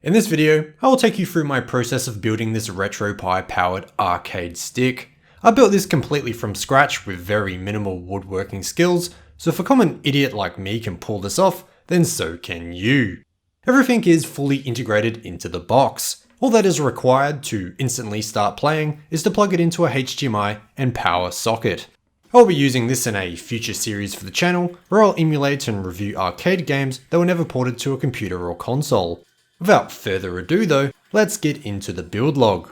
In this video, I will take you through my process of building this RetroPie powered arcade stick. I built this completely from scratch with very minimal woodworking skills, so if a common idiot like me can pull this off, then so can you. Everything is fully integrated into the box. All that is required to instantly start playing is to plug it into a HDMI and power socket. I'll be using this in a future series for the channel, where I'll emulate and review arcade games that were never ported to a computer or console. Without further ado though, let's get into the build log.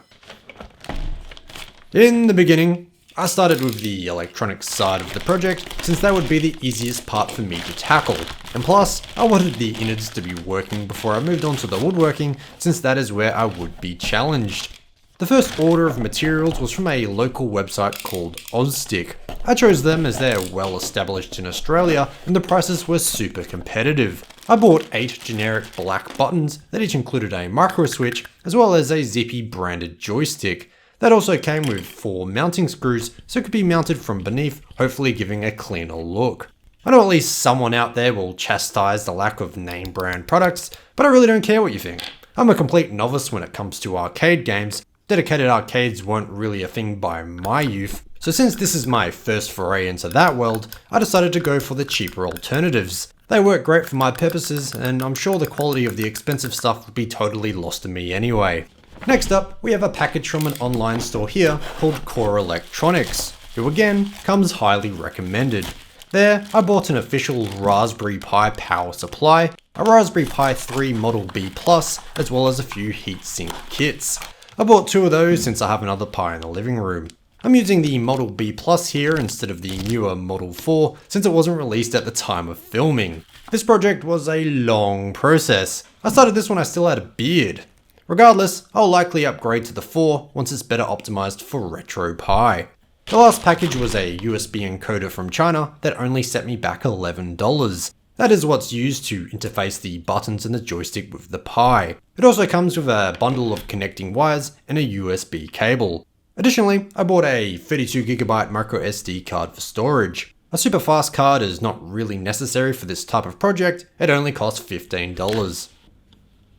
In the beginning, I started with the electronics side of the project since that would be the easiest part for me to tackle, and plus I wanted the innards to be working before I moved on to the woodworking since that is where I would be challenged. The first order of materials was from a local website called OzStick. I chose them as they're well established in Australia and the prices were super competitive. I bought 8 generic black buttons that each included a micro switch as well as a Zippy branded joystick. That also came with 4 mounting screws so it could be mounted from beneath, hopefully giving a cleaner look. I know at least someone out there will chastise the lack of name brand products, but I really don't care what you think. I'm a complete novice when it comes to arcade games. Dedicated arcades weren't really a thing by my youth, so since this is my first foray into that world, I decided to go for the cheaper alternatives. They work great for my purposes, and I'm sure the quality of the expensive stuff would be totally lost to me anyway. Next up, we have a package from an online store here called Core Electronics, who again comes highly recommended. There, I bought an official Raspberry Pi power supply, a Raspberry Pi 3 Model B+, as well as a few heatsink kits. I bought 2 of those since I have another Pi in the living room. I'm using the Model B Plus here instead of the newer Model 4 since it wasn't released at the time of filming. This project was a long process. I started this when I still had a beard. Regardless, I'll likely upgrade to the 4 once it's better optimized for RetroPie. The last package was a USB encoder from China that only set me back $11. That is what's used to interface the buttons and the joystick with the Pi. It also comes with a bundle of connecting wires and a USB cable. Additionally, I bought a 32GB micro SD card for storage. A super fast card is not really necessary for this type of project, it only costs $15.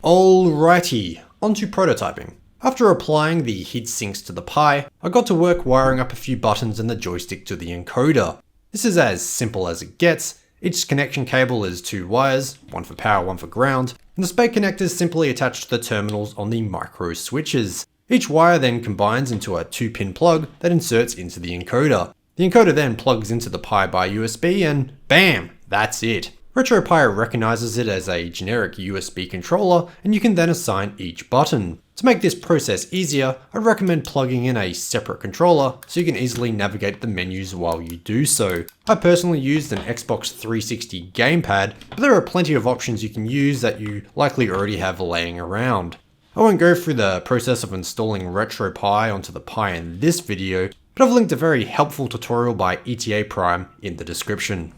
Alrighty, onto prototyping. After applying the heat sinks to the Pi, I got to work wiring up a few buttons and the joystick to the encoder. This is as simple as it gets. Each connection cable is 2 wires, one for power, one for ground, and the spade connectors simply attach to the terminals on the micro switches. Each wire then combines into a 2-pin plug that inserts into the encoder. The encoder then plugs into the Pi by USB and bam, that's it. RetroPie recognizes it as a generic USB controller and you can then assign each button. To make this process easier, I'd recommend plugging in a separate controller so you can easily navigate the menus while you do so. I personally used an Xbox 360 gamepad, but there are plenty of options you can use that you likely already have laying around. I won't go through the process of installing RetroPie onto the Pi in this video, but I've linked a very helpful tutorial by ETA Prime in the description.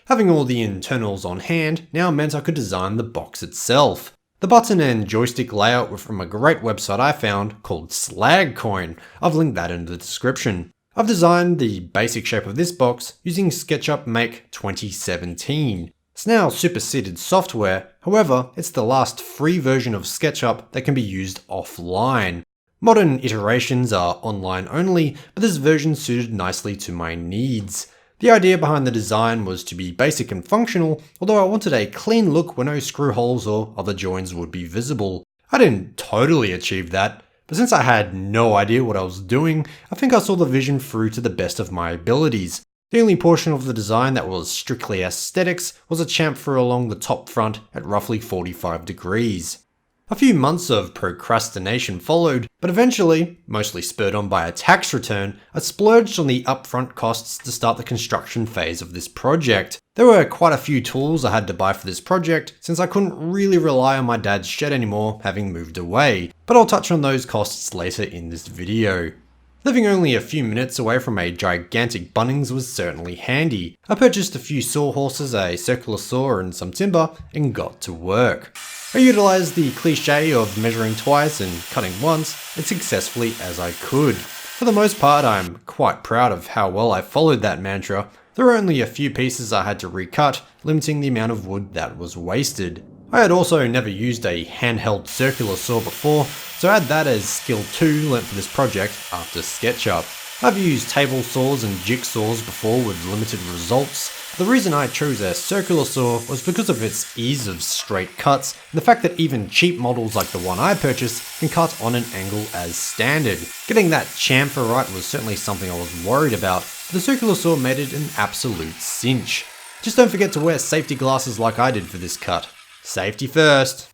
Having all the internals on hand now meant I could design the box itself. The button and joystick layout were from a great website I found called Slagcoin. I've linked that in the description. I've designed the basic shape of this box using SketchUp Make 2017. It's now superseded software, however, it's the last free version of SketchUp that can be used offline. Modern iterations are online only, but this version suited nicely to my needs. The idea behind the design was to be basic and functional, although I wanted a clean look where no screw holes or other joins would be visible. I didn't totally achieve that, but since I had no idea what I was doing, I think I saw the vision through to the best of my abilities. The only portion of the design that was strictly aesthetics was a chamfer along the top front at roughly 45 degrees. A few months of procrastination followed, but eventually, mostly spurred on by a tax return, I splurged on the upfront costs to start the construction phase of this project. There were quite a few tools I had to buy for this project, since I couldn't really rely on my dad's shed anymore, having moved away, but I'll touch on those costs later in this video. Living only a few minutes away from a gigantic Bunnings was certainly handy. I purchased a few sawhorses, a circular saw and some timber, and got to work. I utilised the cliche of measuring twice and cutting once as successfully as I could. For the most part, I'm quite proud of how well I followed that mantra. There were only a few pieces I had to recut, limiting the amount of wood that was wasted. I had also never used a handheld circular saw before, so I had that as skill 2 learnt for this project after SketchUp. I've used table saws and jigsaws before with limited results. The reason I chose a circular saw was because of its ease of straight cuts, and the fact that even cheap models like the one I purchased can cut on an angle as standard. Getting that chamfer right was certainly something I was worried about, but the circular saw made it an absolute cinch. Just don't forget to wear safety glasses like I did for this cut. Safety first.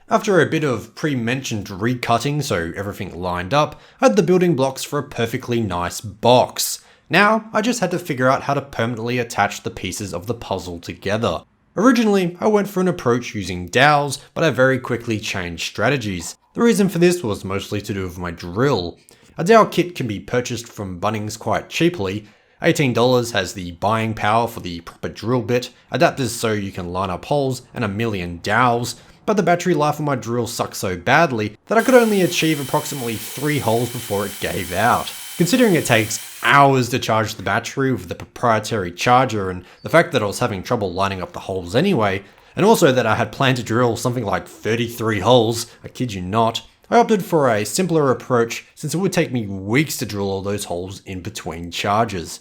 After a bit of pre-mentioned recutting so everything lined up, I had the building blocks for a perfectly nice box. Now, I just had to figure out how to permanently attach the pieces of the puzzle together. Originally, I went for an approach using dowels, but I very quickly changed strategies. The reason for this was mostly to do with my drill. A dowel kit can be purchased from Bunnings quite cheaply. $18 has the buying power for the proper drill bit, adapters so you can line up holes, and a million dowels. But the battery life on my drill sucked so badly that I could only achieve approximately 3 holes before it gave out. Considering it takes hours to charge the battery with the proprietary charger, and the fact that I was having trouble lining up the holes anyway, and also that I had planned to drill something like 33 holes, I kid you not, I opted for a simpler approach since it would take me weeks to drill all those holes in between charges.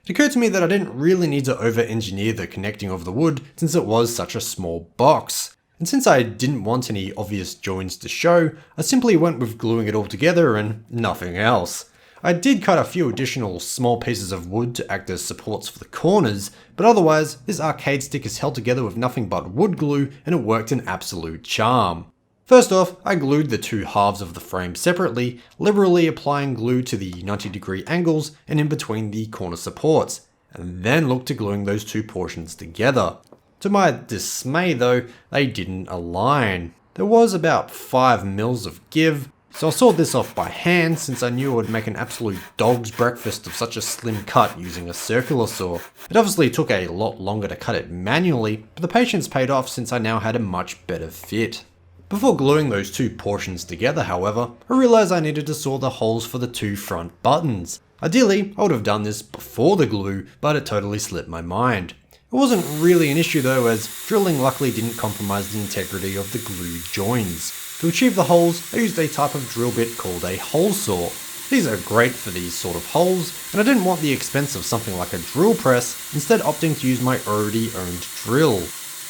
It occurred to me that I didn't really need to over-engineer the connecting of the wood since it was such a small box. And since I didn't want any obvious joins to show, I simply went with gluing it all together and nothing else. I did cut a few additional small pieces of wood to act as supports for the corners, but otherwise, this arcade stick is held together with nothing but wood glue and it worked an absolute charm. First off, I glued the 2 halves of the frame separately, liberally applying glue to the 90-degree angles and in between the corner supports, and then looked to gluing those 2 portions together. To my dismay though, they didn't align. There was about 5 mils of give, so I sawed this off by hand since I knew it would make an absolute dog's breakfast of such a slim cut using a circular saw. It obviously took a lot longer to cut it manually, but the patience paid off since I now had a much better fit. Before gluing those 2 portions together however, I realised I needed to saw the holes for the 2 front buttons. Ideally, I would have done this before the glue, but it totally slipped my mind. It wasn't really an issue though, as drilling luckily didn't compromise the integrity of the glue joins. To achieve the holes, I used a type of drill bit called a hole saw. These are great for these sort of holes, and I didn't want the expense of something like a drill press, instead opting to use my already owned drill.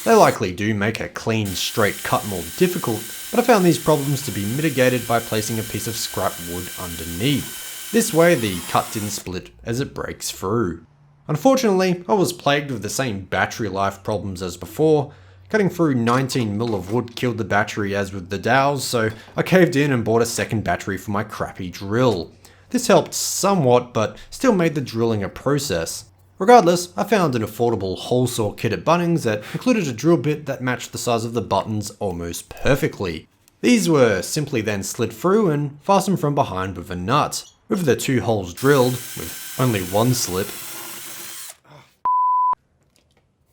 They likely do make a clean, straight cut more difficult, but I found these problems to be mitigated by placing a piece of scrap wood underneath. This way the cut didn't split as it breaks through. Unfortunately, I was plagued with the same battery life problems as before. Cutting through 19 mil of wood killed the battery as with the dowels, so I caved in and bought a second battery for my crappy drill. This helped somewhat, but still made the drilling a process. Regardless, I found an affordable hole saw kit at Bunnings that included a drill bit that matched the size of the buttons almost perfectly. These were simply then slid through and fastened from behind with a nut. With the 2 holes drilled, with only 1 slip,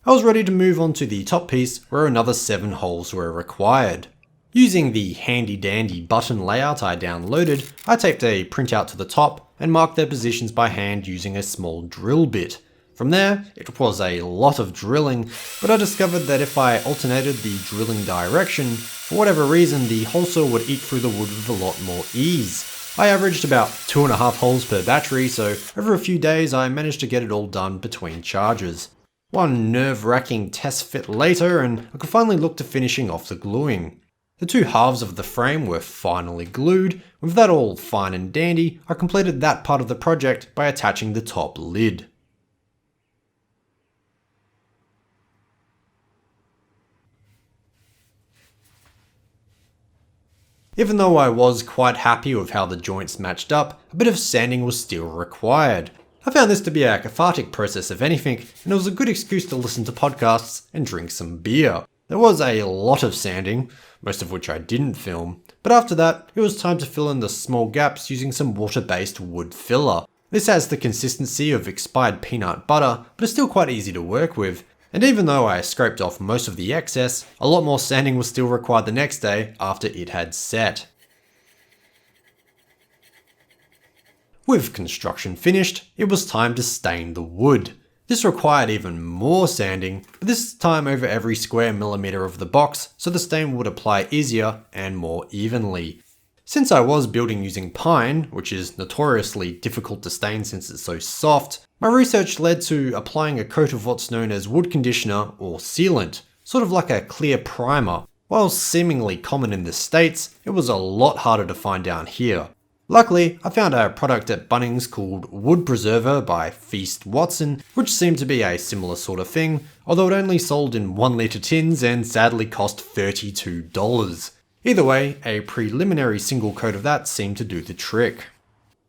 I was ready to move on to the top piece where another 7 holes were required. Using the handy dandy button layout I downloaded, I taped a printout to the top and marked their positions by hand using a small drill bit. From there, it was a lot of drilling, but I discovered that if I alternated the drilling direction, for whatever reason the hole saw would eat through the wood with a lot more ease. I averaged about 2.5 holes per battery, so over a few days I managed to get it all done between charges. One nerve-wracking test fit later, and I could finally look to finishing off the gluing. The 2 halves of the frame were finally glued. With that all fine and dandy, I completed that part of the project by attaching the top lid. Even though I was quite happy with how the joints matched up, a bit of sanding was still required. I found this to be a cathartic process if anything, and it was a good excuse to listen to podcasts and drink some beer. There was a lot of sanding, most of which I didn't film, but after that, it was time to fill in the small gaps using some water-based wood filler. This has the consistency of expired peanut butter, but is still quite easy to work with, and even though I scraped off most of the excess, a lot more sanding was still required the next day after it had set. With construction finished, it was time to stain the wood. This required even more sanding, but this time over every square millimeter of the box, so the stain would apply easier and more evenly. Since I was building using pine, which is notoriously difficult to stain since it's so soft, my research led to applying a coat of what's known as wood conditioner or sealant, sort of like a clear primer. While seemingly common in the States, it was a lot harder to find down here. Luckily, I found a product at Bunnings called Wood Preserver by Feast Watson, which seemed to be a similar sort of thing, although it only sold in 1 litre tins and sadly cost $32. Either way, a preliminary single coat of that seemed to do the trick.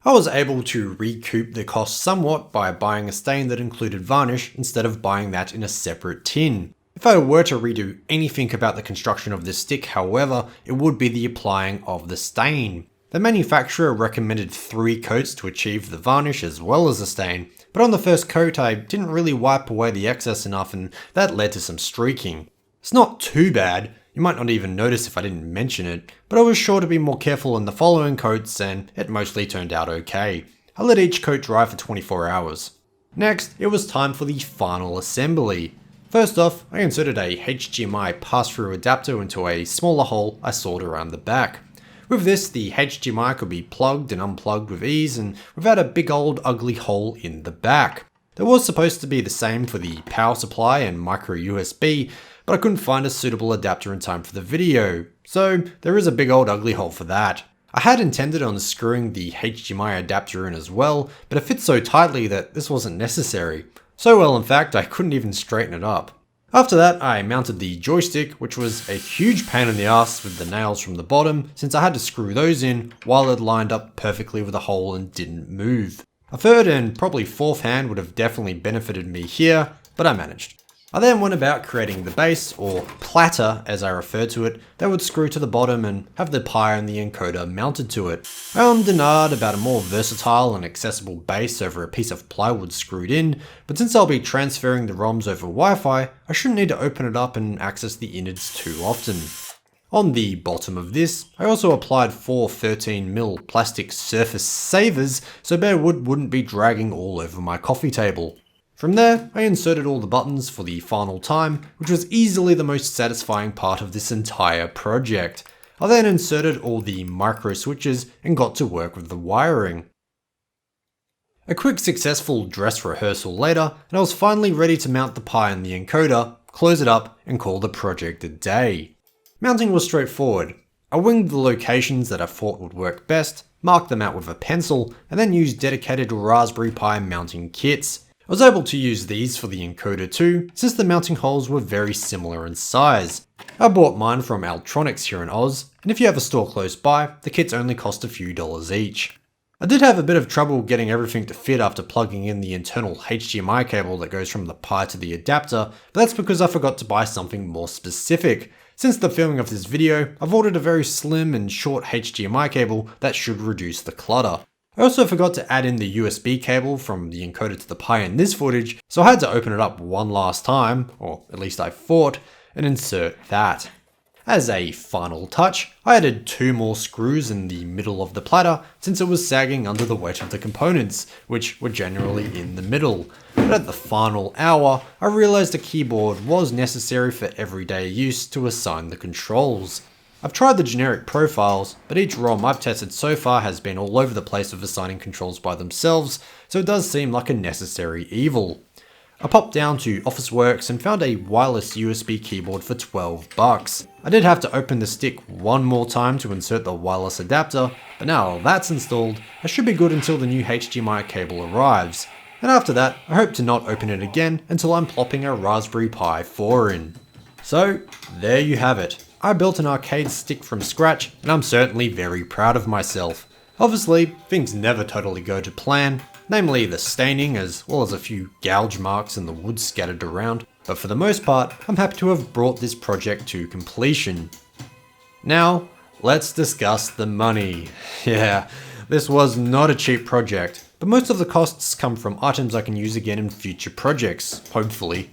I was able to recoup the cost somewhat by buying a stain that included varnish instead of buying that in a separate tin. If I were to redo anything about the construction of this stick, however, it would be the applying of the stain. The manufacturer recommended 3 coats to achieve the varnish as well as the stain, but on the first coat I didn't really wipe away the excess enough and that led to some streaking. It's not too bad, you might not even notice if I didn't mention it, but I was sure to be more careful in the following coats and it mostly turned out okay. I let each coat dry for 24 hours. Next, it was time for the final assembly. First off, I inserted a HDMI pass-through adapter into a smaller hole I sawed around the back. With this, the HDMI could be plugged and unplugged with ease and without a big old ugly hole in the back. There was supposed to be the same for the power supply and micro USB, but I couldn't find a suitable adapter in time for the video, so there is a big old ugly hole for that. I had intended on screwing the HDMI adapter in as well, but it fits so tightly that this wasn't necessary. So well in fact, I couldn't even straighten it up. After that, I mounted the joystick, which was a huge pain in the ass with the nails from the bottom, since I had to screw those in while it lined up perfectly with the hole and didn't move. A third and probably fourth hand would have definitely benefited me here, but I managed. I then went about creating the base, or platter as I refer to it, that would screw to the bottom and have the Pi and the encoder mounted to it. I ummed and ahed about a more versatile and accessible base over a piece of plywood screwed in, but since I'll be transferring the ROMs over Wi-Fi, I shouldn't need to open it up and access the innards too often. On the bottom of this, I also applied 4 13mm plastic surface savers so bare wood wouldn't be dragging all over my coffee table. From there, I inserted all the buttons for the final time, which was easily the most satisfying part of this entire project. I then inserted all the micro switches and got to work with the wiring. A quick successful dress rehearsal later, and I was finally ready to mount the Pi and the encoder, close it up, and call the project a day. Mounting was straightforward. I winged the locations that I thought would work best, marked them out with a pencil, and then used dedicated Raspberry Pi mounting kits. I was able to use these for the encoder too, since the mounting holes were very similar in size. I bought mine from Altronics here in Oz, and if you have a store close by, the kits only cost a few dollars each. I did have a bit of trouble getting everything to fit after plugging in the internal HDMI cable that goes from the Pi to the adapter, but that's because I forgot to buy something more specific. Since the filming of this video, I've ordered a very slim and short HDMI cable that should reduce the clutter. I also forgot to add in the USB cable from the encoder to the Pi in this footage, so I had to open it up one last time, or at least I thought, and insert that. As a final touch, I added 2 more screws in the middle of the platter since it was sagging under the weight of the components, which were generally in the middle. But at the final hour, I realized a keyboard was necessary for everyday use to assign the controls. I've tried the generic profiles, but each ROM I've tested so far has been all over the place with assigning controls by themselves, so it does seem like a necessary evil. I popped down to Officeworks and found a wireless USB keyboard for $12. I did have to open the stick one more time to insert the wireless adapter, but now that's installed, I should be good until the new HDMI cable arrives. And after that, I hope to not open it again until I'm plopping a Raspberry Pi 4 in. So, there you have it. I built an arcade stick from scratch, and I'm certainly very proud of myself. Obviously, things never totally go to plan, namely the staining as well as a few gouge marks and the wood scattered around, but for the most part, I'm happy to have brought this project to completion. Now, let's discuss the money. Yeah, this was not a cheap project, but most of the costs come from items I can use again in future projects, hopefully.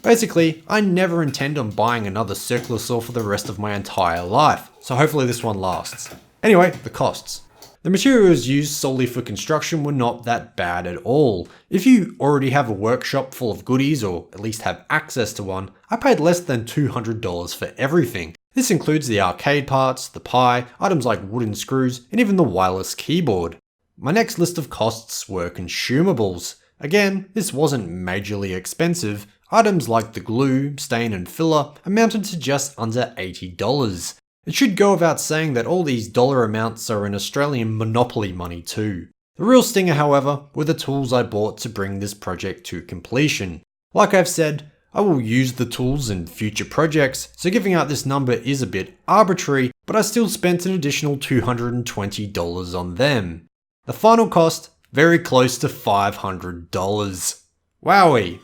Basically, I never intend on buying another circular saw for the rest of my entire life, so hopefully this one lasts. Anyway, the costs. The materials used solely for construction were not that bad at all. If you already have a workshop full of goodies, or at least have access to one, I paid less than $200 for everything. This includes the arcade parts, the Pi, items like wooden screws, and even the wireless keyboard. My next list of costs were consumables. Again, this wasn't majorly expensive. Items like the glue, stain, and filler amounted to just under $80. It should go without saying that all these dollar amounts are in Australian monopoly money too. The real stinger, however, were the tools I bought to bring this project to completion. Like I've said, I will use the tools in future projects, so giving out this number is a bit arbitrary, but I still spent an additional $220 on them. The final cost, very close to $500. Wowee.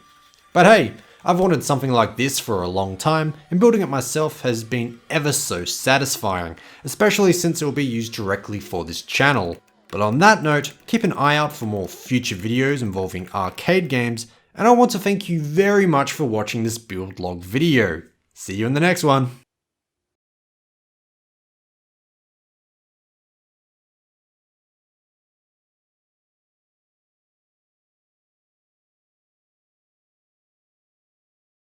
But hey, I've wanted something like this for a long time, and building it myself has been ever so satisfying, especially since it will be used directly for this channel. But on that note, keep an eye out for more future videos involving arcade games, and I want to thank you very much for watching this build log video. See you in the next one.